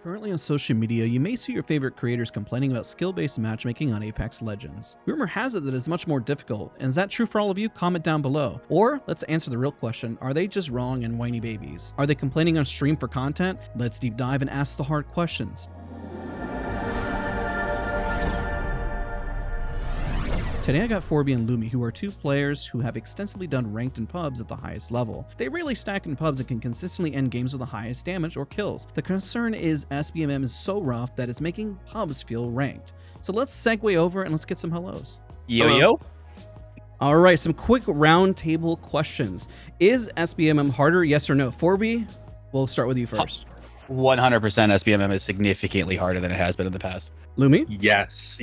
Currently on social media, you may see your favorite creators complaining about skill-based matchmaking on Apex Legends. Rumor has it that it's much more difficult, and is that true for all of you? Comment down below. Or, let's answer the real question, are they just wrong and whiny babies? Are they complaining on stream for content? Let's deep dive and ask the hard questions. Today I got Forby and Lumi, who are two players who have extensively done ranked in pubs at the highest level. They rarely stack in pubs and can consistently end games with the highest damage or kills. The concern is SBMM is so rough that it's making pubs feel ranked. So let's segue over and let's get some hellos. Yo. All right, some quick round table questions. Is SBMM harder, yes or no? Forby, we'll start with you first. 100% SBMM is significantly harder than it has been in the past. Lumi? Yes,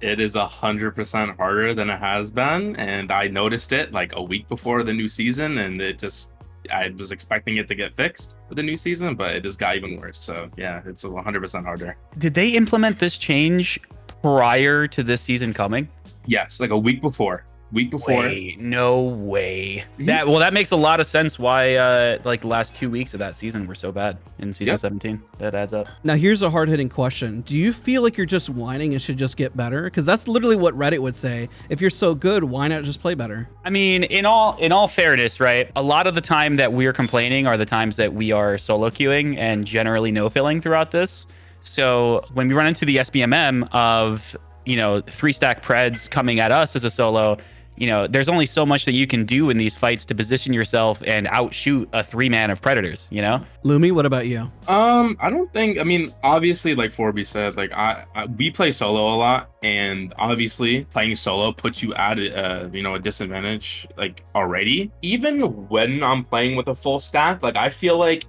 it is 100% harder than it has been, and I noticed it like a week before the new season, and I was expecting it to get fixed for the new season, but it just got even worse. So yeah, it's 100% harder. Did they implement this change prior to this season coming? Yes, like a week before. Wait, no way. That makes a lot of sense why like the last 2 weeks of that season were so bad in season 17. That adds up. Now here's a hard-hitting question. Do you feel like you're just whining and should just get better? Because that's literally what Reddit would say. If you're so good, why not just play better? I mean, in all fairness, right? A lot of the time that we're complaining are the times that we are solo queuing and generally no-filling throughout this. So when we run into the SBMM of, 3-stack Preds coming at us as a solo, there's only so much that you can do in these fights to position yourself and outshoot a 3-man of predators, Lumi, what about you? Obviously, like Forby said, like we play solo a lot, and obviously playing solo puts you at a disadvantage like already. Even when I'm playing with a full stack, like I feel like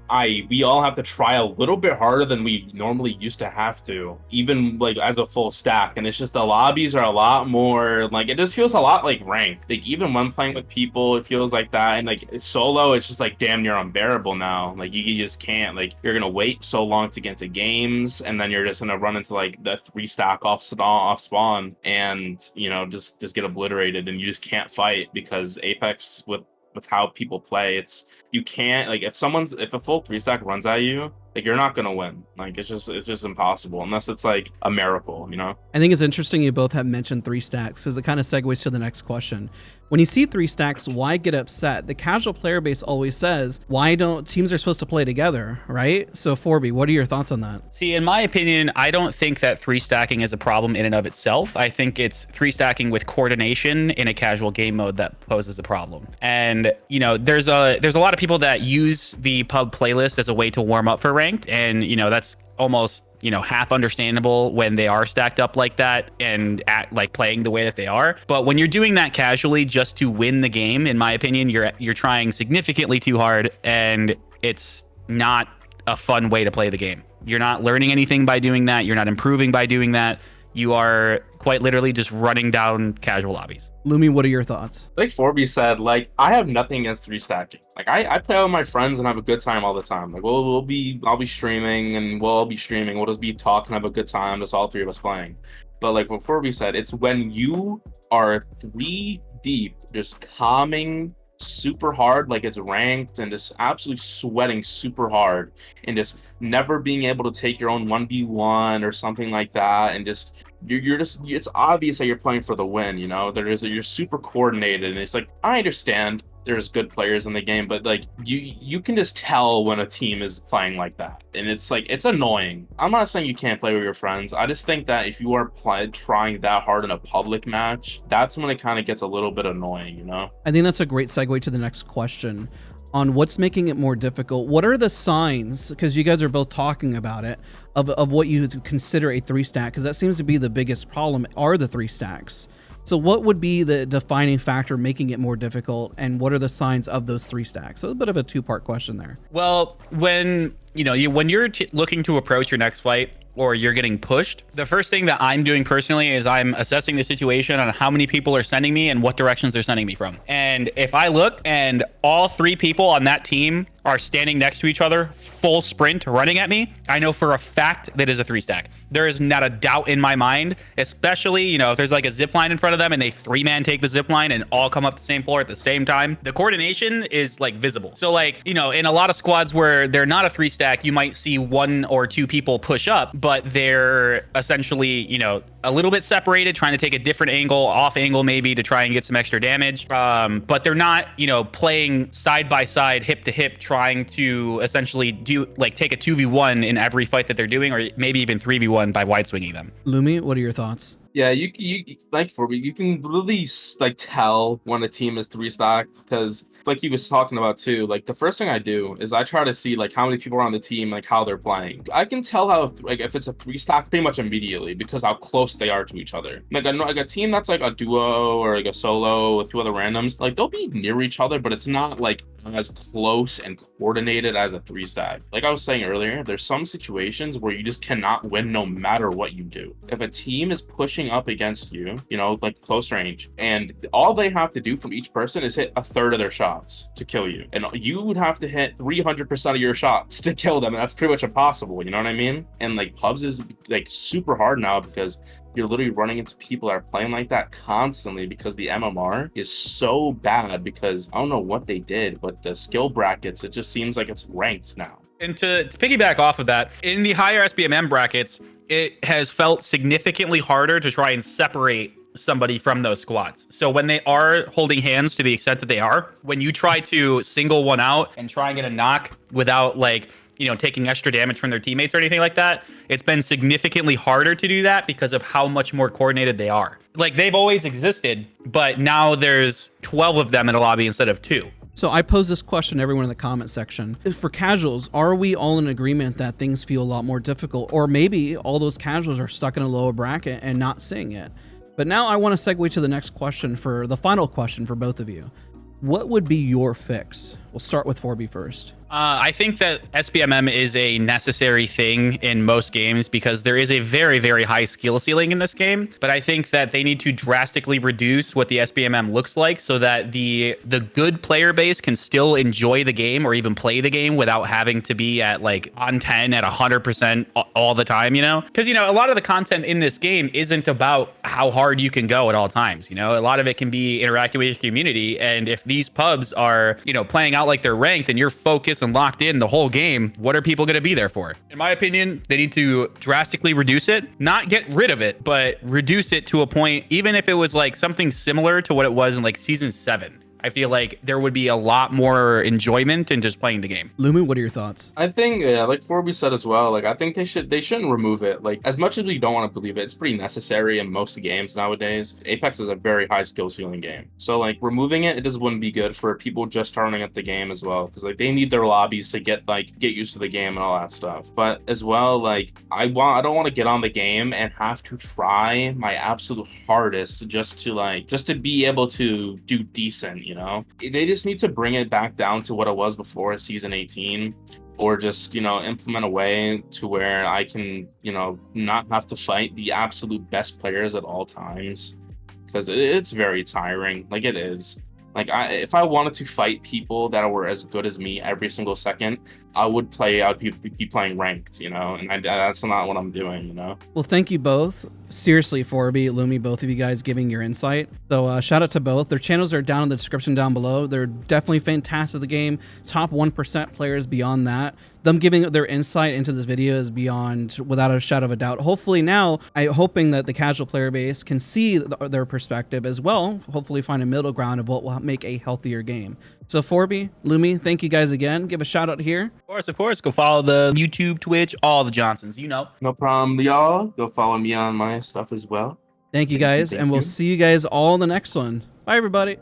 we all have to try a little bit harder than we normally used to have to, even like as a full stack. And it's just the lobbies are a lot more like, it just feels a lot like ranked. Like even when playing with people, it feels like that. And like solo, it's just like damn near unbearable now. Like you just can't, like you're gonna wait so long to get into games, and then you're just gonna run into like the 3-stack off spawn and just get obliterated, and you just can't fight because Apex with how people play, you can't, like if a full 3-stack runs at you, like you're not gonna win. Like it's just impossible unless it's like a miracle, I think it's interesting you both have mentioned 3 stacks because it kind of segues to the next question. When you see 3 stacks, why get upset? The casual player base always says, why don't teams are supposed to play together, right? So Forby, what are your thoughts on that? See, in my opinion, I don't think that 3-stacking is a problem in and of itself. I think it's 3-stacking with coordination in a casual game mode that poses a problem. And there's a lot of people that use the pub playlist as a way to warm up for ranked, and that's almost half understandable when they are stacked up like that and act like playing the way that they are. But when you're doing that casually just to win the game, in my opinion, you're trying significantly too hard, and it's not a fun way to play the game. You're not learning anything by doing that. You're not improving by doing that. You are quite literally just running down casual lobbies. Lumi, what are your thoughts? Like Forby said, like I have nothing against 3-stacking. Like I play with my friends and have a good time all the time. Like I'll be streaming and we'll all be streaming. We'll just be talking, have a good time, just all 3 of us playing. But like what Forby said, it's when you are 3 deep, just calming super hard, like it's ranked, and just absolutely sweating super hard, and just never being able to take your own 1v1 or something like that, and just you're just, it's obvious that you're playing for the win. You're super coordinated, and it's like I understand there's good players in the game, but like you can just tell when a team is playing like that, and it's like it's annoying. I'm not saying you can't play with your friends. I just think that if you are trying that hard in a public match, that's when it kind of gets a little bit annoying. I think that's a great segue to the next question on what's making it more difficult. What are the signs, because you guys are both talking about it, of what you consider a 3-stack, because that seems to be the biggest problem, are the 3 stacks. So what would be the defining factor making it more difficult, and what are the signs of those 3 stacks? So a bit of a 2-part question there. Well, when you're looking to approach your next fight, or you're getting pushed, the first thing that I'm doing personally is I'm assessing the situation on how many people are sending me and what directions they're sending me from. And if I look and all 3 people on that team are standing next to each other, full sprint, running at me, I know for a fact that is a 3-stack. There is not a doubt in my mind, especially, you know, if there's like a zip line in front of them and they 3-man take the zip line and all come up the same floor at the same time. The coordination is like visible. So like, you know, in a lot of squads where they're not a 3-stack, you might see 1 or 2 people push up, but they're essentially, you know, a little bit separated, trying to take a different angle, off angle maybe, to try and get some extra damage. But they're not, you know, playing side by side, hip to hip, trying to essentially do like take a 2v1 in every fight that they're doing, or maybe even 3v1 by wide swinging them. Lumi, what are your thoughts? Yeah, you like for me, you can really like tell when a team is 3-stacked, because like he was talking about too, like the first thing I do is I try to see like how many people are on the team, like how they're playing. I can tell how like if it's a 3-stack pretty much immediately because how close they are to each other. Like a team that's like a duo or like a solo with 2 other randoms, like they'll be near each other, but it's not like as close and coordinated as a 3-stack. Like I was saying earlier, there's some situations where you just cannot win no matter what you do. If a team is pushing up against you, you know, like close range, and all they have to do from each person is hit a third of their shots to kill you, and you would have to hit 300% of your shots to kill them, and that's pretty much impossible, you know what I mean? And like pubs is like super hard now because you're literally running into people that are playing like that constantly, because the MMR is so bad, because I don't know what they did, but the skill brackets, it just seems like it's ranked now. And to piggyback off of that, in the higher SBMM brackets, it has felt significantly harder to try and separate somebody from those squads. So when they are holding hands to the extent that they are, when you try to single one out and try and get a knock without like, you know, taking extra damage from their teammates or anything like that, it's been significantly harder to do that because of how much more coordinated they are. Like they've always existed, but now there's 12 of them in a lobby instead of 2. So I pose this question to everyone in the comment section. For casuals, are we all in agreement that things feel a lot more difficult? Or maybe all those casuals are stuck in a lower bracket and not seeing it. But now I want to segue to the next question, for the final question for both of you. What would be your fix? We'll start with 4B first. I think that SBMM is a necessary thing in most games because there is a very, very high skill ceiling in this game. But I think that they need to drastically reduce what the SBMM looks like so that the good player base can still enjoy the game or even play the game without having to be at like on 10 at 100% all the time, you know? Because, you know, a lot of the content in this game isn't about how hard you can go at all times. You know, a lot of it can be interacting with your community. And if these pubs are, you know, playing out like they're ranked and you're focused and locked in the whole game, what are people going to be there for? In my opinion, they need to drastically reduce it, not get rid of it, but reduce it to a point, even if it was like something similar to what it was in like season 7. I feel like there would be a lot more enjoyment in just playing the game. Lumi, what are your thoughts? I think, yeah, like 4B said as well, like I think they shouldn't remove it. Like as much as we don't want to believe it, it's pretty necessary in most games nowadays. Apex is a very high skill ceiling game. So like removing it, just wouldn't be good for people just starting at the game as well. Because like they need their lobbies to get used to the game and all that stuff. But as well, like I don't want to get on the game and have to try my absolute hardest just to be able to do decent. You know, they just need to bring it back down to what it was before season 18, or just, you know, implement a way to where I can, you know, not have to fight the absolute best players at all times, because it's very tiring. Like it is. Like if I wanted to fight people that were as good as me every single second, I'd be playing ranked, you know, and that's not what I'm doing, you know. Well, thank you both. Seriously, 4B, Lumi, both of you guys giving your insight. So shout out to both. Their channels are down in the description down below. They're definitely fantastic at the game. Top 1% players beyond that. Them giving their insight into this video is beyond, without a shadow of a doubt. Hopefully now, I'm hoping that the casual player base can see their perspective as well. Hopefully find a middle ground of what will make a healthier game. So 4B, Lumi, thank you guys again. Give a shout out here. Of course. Go follow the YouTube, Twitch, all the Johnsons, you know. No problem, y'all. Go follow me on my stuff as well. Thank you guys, and we'll see you guys all in the next one. Bye, everybody.